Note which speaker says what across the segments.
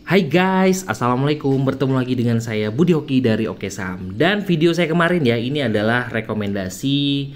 Speaker 1: Hai guys, assalamualaikum. Bertemu lagi dengan saya Budi Hoki dari Oke Saham. Dan video saya kemarin ya, ini adalah rekomendasi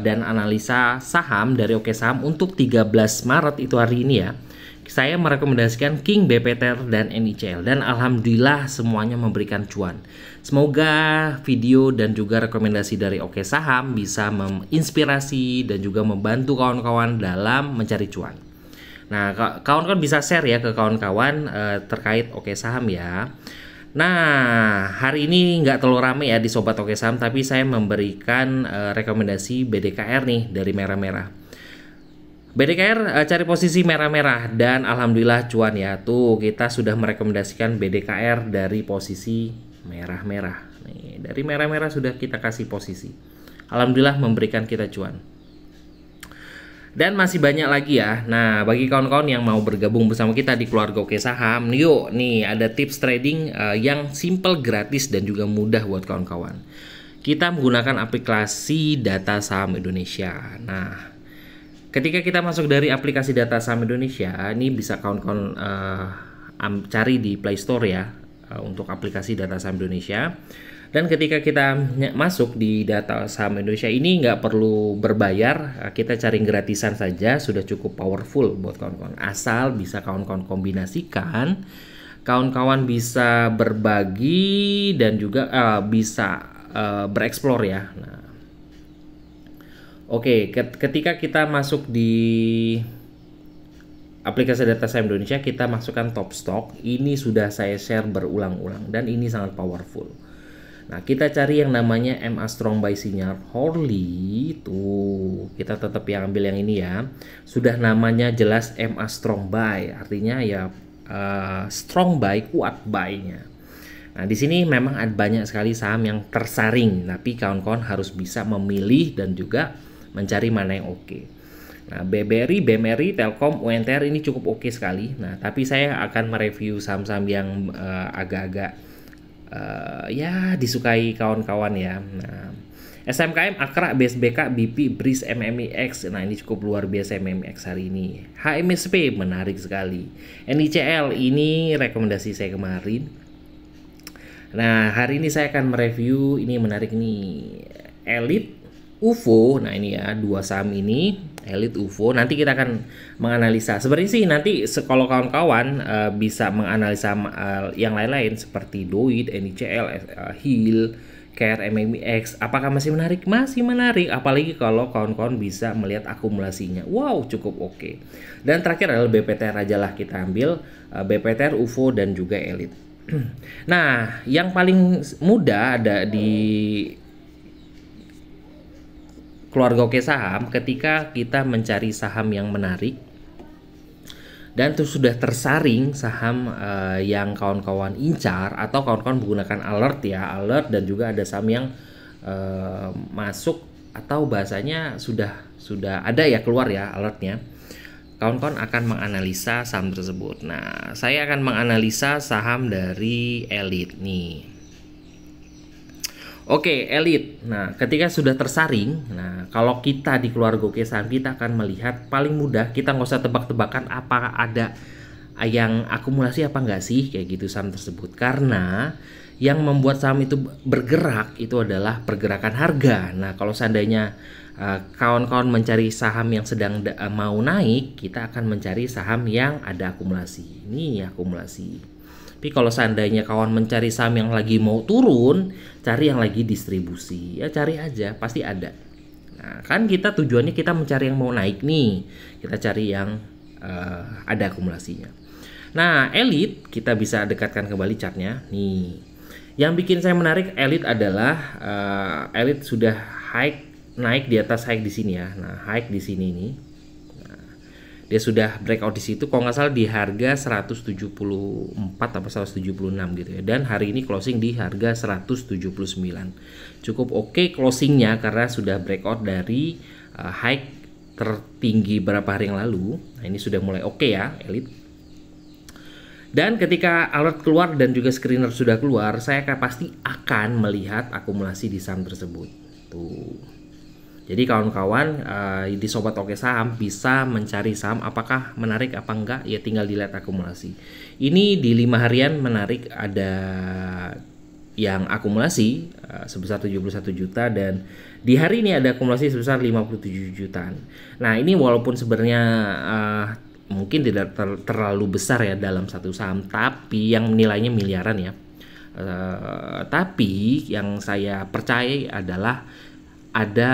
Speaker 1: dan analisa saham dari Oke Saham untuk 13 Maret itu hari ini ya. Saya merekomendasikan King, BPTR, dan NICL. Dan alhamdulillah semuanya memberikan cuan. Semoga video dan juga rekomendasi dari Oke Saham bisa menginspirasi dan juga membantu kawan-kawan dalam mencari cuan. Nah, kawan-kawan bisa share ya ke kawan-kawan terkait Oke Saham ya. Nah, hari ini nggak terlalu rame ya di Sobat Oke Saham, tapi saya memberikan rekomendasi BDKR nih dari merah-merah. BDKR cari posisi merah-merah dan alhamdulillah cuan ya. Tuh, kita sudah merekomendasikan BDKR dari posisi merah-merah. Nih, dari merah-merah sudah kita kasih posisi. Alhamdulillah memberikan kita cuan. Dan masih banyak lagi ya. Nah, bagi kawan-kawan yang mau bergabung bersama kita di keluarga Oke Saham, yuk nih ada tips trading yang simple, gratis dan juga mudah buat kawan-kawan. Kita menggunakan aplikasi Data Saham Indonesia. Nah, ketika kita masuk dari aplikasi Data Saham Indonesia, ini bisa kawan-kawan cari di Play Store ya untuk aplikasi Data Saham Indonesia. Dan ketika kita masuk di Data Saham Indonesia ini nggak perlu berbayar, kita cari gratisan saja sudah cukup powerful buat kawan-kawan. Asal bisa kawan-kawan kombinasikan, kawan-kawan bisa berbagi dan juga bisa bereksplor ya. Nah, oke, ketika kita masuk di aplikasi Data Saham Indonesia, kita masukkan top stock. Ini sudah saya share berulang-ulang dan ini sangat powerful. Nah, kita cari yang namanya MA Strong Buy sinyal Hourly. Tuh, kita tetap yang ambil yang ini ya. Sudah namanya jelas MA Strong Buy, artinya ya strong buy, kuat buy-nya. Nah, di sini memang ada banyak sekali saham yang tersaring, tapi kawan-kawan harus bisa memilih dan juga mencari mana yang oke. Nah, BBRI, BMRI, Telkom, UNTR ini cukup oke sekali. Nah, tapi saya akan mereview saham-saham yang agak-agak ya disukai kawan-kawan ya. Nah, SMKM, Akra, BSBK, BP, BRIS, MMIX. Nah, ini cukup luar biasa MMIX hari ini. HMSP menarik sekali. NICL ini rekomendasi saya kemarin. Nah, hari ini saya akan mereview ini menarik nih. Elite, UFO. Nah, ini ya dua saham ini. Elite, UFO. Nanti kita akan menganalisa. Sebenarnya sih nanti kalau kawan-kawan bisa menganalisa yang lain-lain seperti DOID, NICL, HIL, CARE, MMIX. Apakah masih menarik? Masih menarik. Apalagi kalau kawan-kawan bisa melihat akumulasinya. Wow, cukup oke. Dan terakhir adalah BPTR aja lah kita ambil. BPTR, UFO dan juga Elite. Nah, yang paling mudah ada di keluarga Oke Saham ketika kita mencari saham yang menarik dan itu sudah tersaring saham yang kawan-kawan incar atau kawan-kawan menggunakan alert ya, alert, dan juga ada saham yang masuk atau bahasanya sudah ada ya keluar ya alertnya. Kawan-kawan akan menganalisa saham tersebut. Nah, saya akan menganalisa saham dari Elite nih. Oke, Elite. Nah, ketika sudah tersaring, nah kalau kita di keluarga Oke Saham kita akan melihat paling mudah, kita nggak usah tebak-tebakan apa ada yang akumulasi apa nggak sih kayak gitu saham tersebut. Karena yang membuat saham itu bergerak itu adalah pergerakan harga. Nah, kalau seandainya kawan-kawan mencari saham yang sedang mau naik, kita akan mencari saham yang ada akumulasi. Ini akumulasi. Tapi kalau seandainya kawan mencari saham yang lagi mau turun, cari yang lagi distribusi. Ya cari aja, pasti ada. Nah, kan kita tujuannya kita mencari yang mau naik nih. Kita cari yang ada akumulasinya. Nah, Elite kita bisa dekatkan kembali chartnya. Nih, yang bikin saya menarik Elite adalah Elite sudah naik di atas high di sini ya. Nah, high di sini nih. Dia sudah breakout di situ, kalau nggak salah di harga 174 atau 176 gitu ya. Dan hari ini closing di harga 179. Cukup oke closingnya karena sudah breakout dari high tertinggi beberapa hari yang lalu. Nah, ini sudah mulai oke ya Elite. Dan ketika alert keluar dan juga screener sudah keluar, saya pasti akan melihat akumulasi di saham tersebut. Tuh. Jadi kawan-kawan di Sobat Oke Saham bisa mencari saham apakah menarik apa enggak, ya tinggal dilihat akumulasi. Ini di 5 harian menarik, ada yang akumulasi sebesar 71 juta dan di hari ini ada akumulasi sebesar 57 jutaan. Nah, ini walaupun sebenarnya mungkin tidak terlalu besar ya dalam satu saham, tapi yang nilainya miliaran ya. Tapi yang saya percaya adalah ada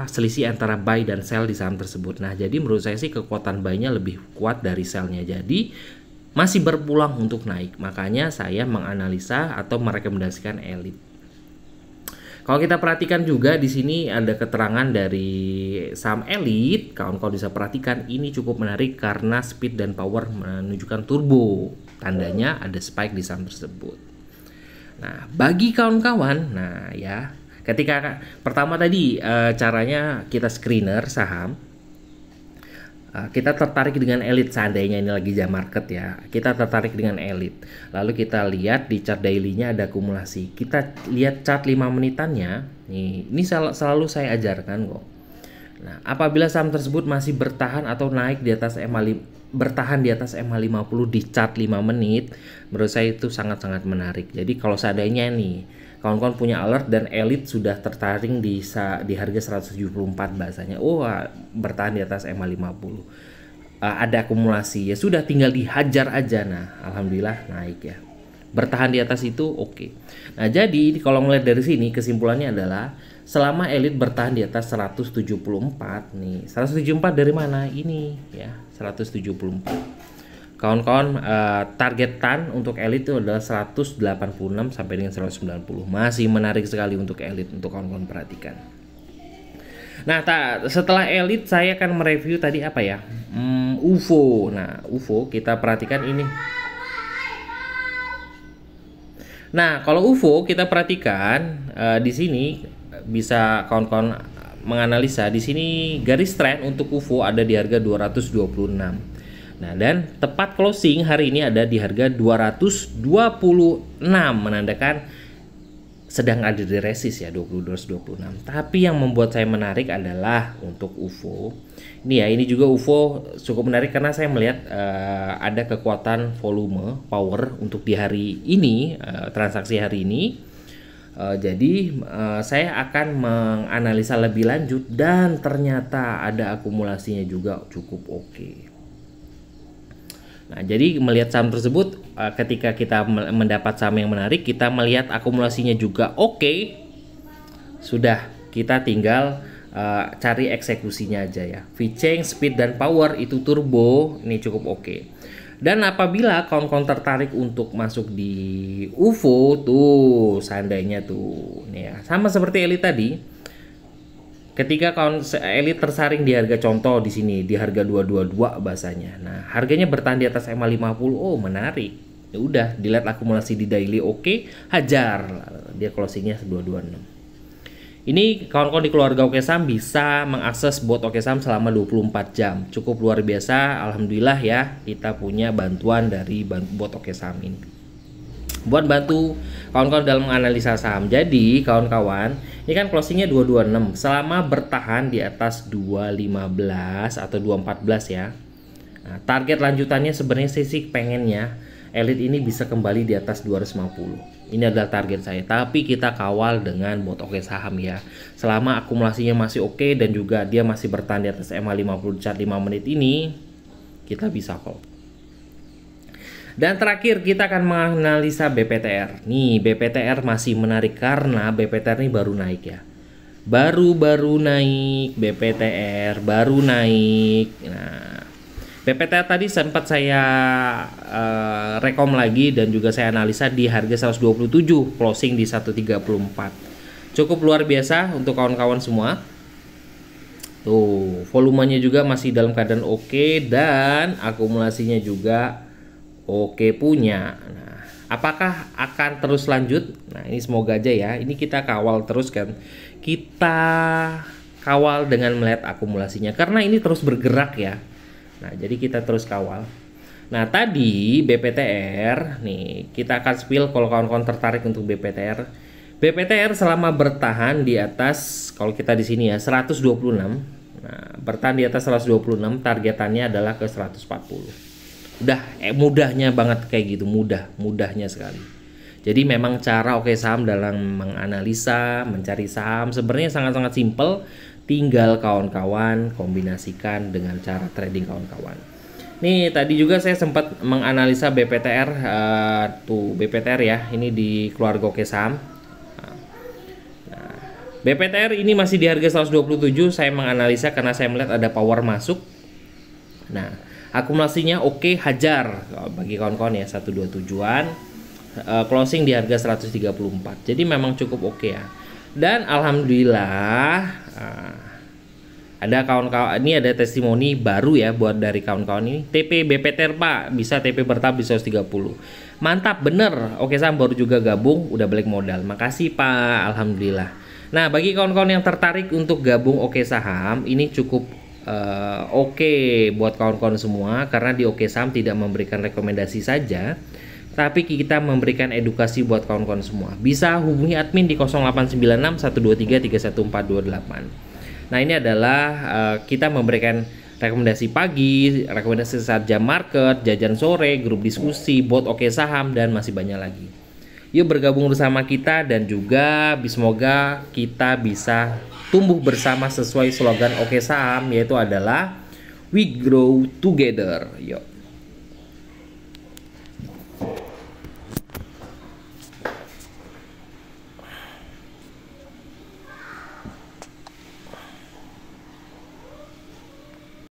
Speaker 1: selisih antara buy dan sell di saham tersebut. Nah, jadi menurut saya sih kekuatan buy-nya lebih kuat dari sell-nya. Jadi masih berpeluang untuk naik. Makanya saya menganalisa atau merekomendasikan Elite. Kalau kita perhatikan juga di sini ada keterangan dari saham Elite, kawan-kawan bisa perhatikan ini cukup menarik karena speed dan power menunjukkan turbo. Tandanya ada spike di saham tersebut. Nah, bagi kawan-kawan, nah ya, ketika pertama tadi caranya kita screener saham, kita tertarik dengan Elite, seandainya ini lagi jam market ya, kita tertarik dengan Elite, lalu kita lihat di chart daily-nya ada akumulasi, kita lihat chart 5 menitannya nih, ini selalu saya ajarkan kok. Nah, apabila saham tersebut masih bertahan atau naik di atas bertahan di atas MA50 di chart 5 menit, menurut saya itu sangat-sangat menarik. Jadi kalau seandainya nih kawan-kawan punya alert dan Elite sudah tertarik di harga 174 bahasanya, bertahan di atas MA50, ada akumulasi, ya sudah tinggal dihajar aja. Nah, alhamdulillah naik ya, bertahan di atas itu oke. Nah, jadi kalau melihat dari sini kesimpulannya adalah selama Elite bertahan di atas 174 nih, 174 dari mana ini ya, 174. Kawan-kawan, targetan untuk Elite itu adalah 186 sampai dengan 190. Masih menarik sekali untuk Elite, untuk kawan-kawan perhatikan. Nah, setelah Elite saya akan mereview tadi apa ya? UFO. Nah, UFO kita perhatikan ini. Nah, kalau UFO kita perhatikan di sini bisa kawan-kawan menganalisa di sini garis trend untuk UFO ada di harga 226. Nah, dan tepat closing hari ini ada di harga 226, menandakan sedang ada di resist ya, 226. Tapi yang membuat saya menarik adalah untuk UFO. Ini ya, ini juga UFO cukup menarik karena saya melihat ada kekuatan volume power untuk di hari ini, transaksi hari ini. Jadi saya akan menganalisa lebih lanjut dan ternyata ada akumulasinya juga cukup oke. Nah, jadi melihat saham tersebut, ketika kita mendapat saham yang menarik, kita melihat akumulasinya juga oke. Sudah, kita tinggal cari eksekusinya aja ya. V-Change, speed dan power itu turbo, ini cukup oke. Dan apabila kawan-kawan tertarik untuk masuk di UFO tuh, seandainya tuh, nih ya, sama seperti Elite tadi. Ketika kawan Elite tersaring di harga, contoh di sini di harga 222 bahasanya. Nah, harganya bertahan di atas MA50, menarik. Ya udah, dilihat akumulasi di daily oke, hajar. Dia closingnya 226. Ini kawan-kawan di keluarga Oke Saham bisa mengakses bot Oke Saham selama 24 jam. Cukup luar biasa, alhamdulillah ya, kita punya bantuan dari bot Oke Saham ini buat bantu kawan-kawan dalam menganalisa saham. Jadi kawan-kawan, ini kan closingnya 226, selama bertahan di atas 215 atau 214 ya. Nah, target lanjutannya sebenarnya sih pengennya Elite ini bisa kembali di atas 250. Ini adalah target saya, tapi kita kawal dengan bot Oke Saham ya. Selama akumulasinya masih oke dan juga dia masih bertahan di atas MA50 chart 5 menit ini, kita bisa call. Dan terakhir kita akan menganalisa BPTR. Nih, BPTR masih menarik karena BPTR ini baru naik ya. Baru naik, BPTR baru naik. Nah, BPTR tadi sempat saya rekom lagi dan juga saya analisa di harga 127, closing di 134. Cukup luar biasa untuk kawan-kawan semua. Tuh, volumenya juga masih dalam keadaan oke dan akumulasinya juga oke punya. Nah, apakah akan terus lanjut? Nah, ini semoga aja ya. Ini kita kawal terus kan. Kita kawal dengan melihat akumulasinya karena ini terus bergerak ya. Nah, jadi kita terus kawal. Nah, tadi BPTR nih, kita akan spill kalau kawan-kawan tertarik untuk BPTR. BPTR selama bertahan di atas, kalau kita di sini ya 126. Nah, bertahan di atas 126, targetannya adalah ke 140. Udah mudahnya banget kayak gitu, mudahnya sekali. Jadi memang cara Oke Saham dalam menganalisa, mencari saham sebenarnya sangat-sangat simple. Tinggal kawan-kawan kombinasikan dengan cara trading kawan-kawan. Nih tadi juga saya sempat menganalisa BPTR, tuh BPTR ya, ini di keluarga Oke Saham. BPTR ini masih di harga 127. Saya menganalisa karena saya melihat ada power masuk. Nah, akumulasinya oke, hajar bagi kawan-kawan ya, 12 tujuan. Closing di harga 134. Jadi memang cukup oke ya. Dan alhamdulillah ada kawan-kawan ini, ada testimoni baru ya buat dari kawan-kawan ini. TP BPTR Pak, bisa TP bertahap di 130. Mantap bener. Oke Saham baru juga gabung, udah balik modal. Makasih Pak, alhamdulillah. Nah, bagi kawan-kawan yang tertarik untuk gabung Oke Saham, ini cukup oke buat kawan-kawan semua, karena di Oke Saham tidak memberikan rekomendasi saja, tapi kita memberikan edukasi buat kawan-kawan semua. Bisa hubungi admin di 0896 123 31428. Nah, ini adalah kita memberikan rekomendasi pagi, rekomendasi saat jam market, jajan sore, grup diskusi, bot Oke Saham, dan masih banyak lagi. Yuk bergabung bersama kita, dan juga semoga kita bisa tumbuh bersama sesuai slogan Oke Saham, yaitu adalah We Grow Together. Yuk.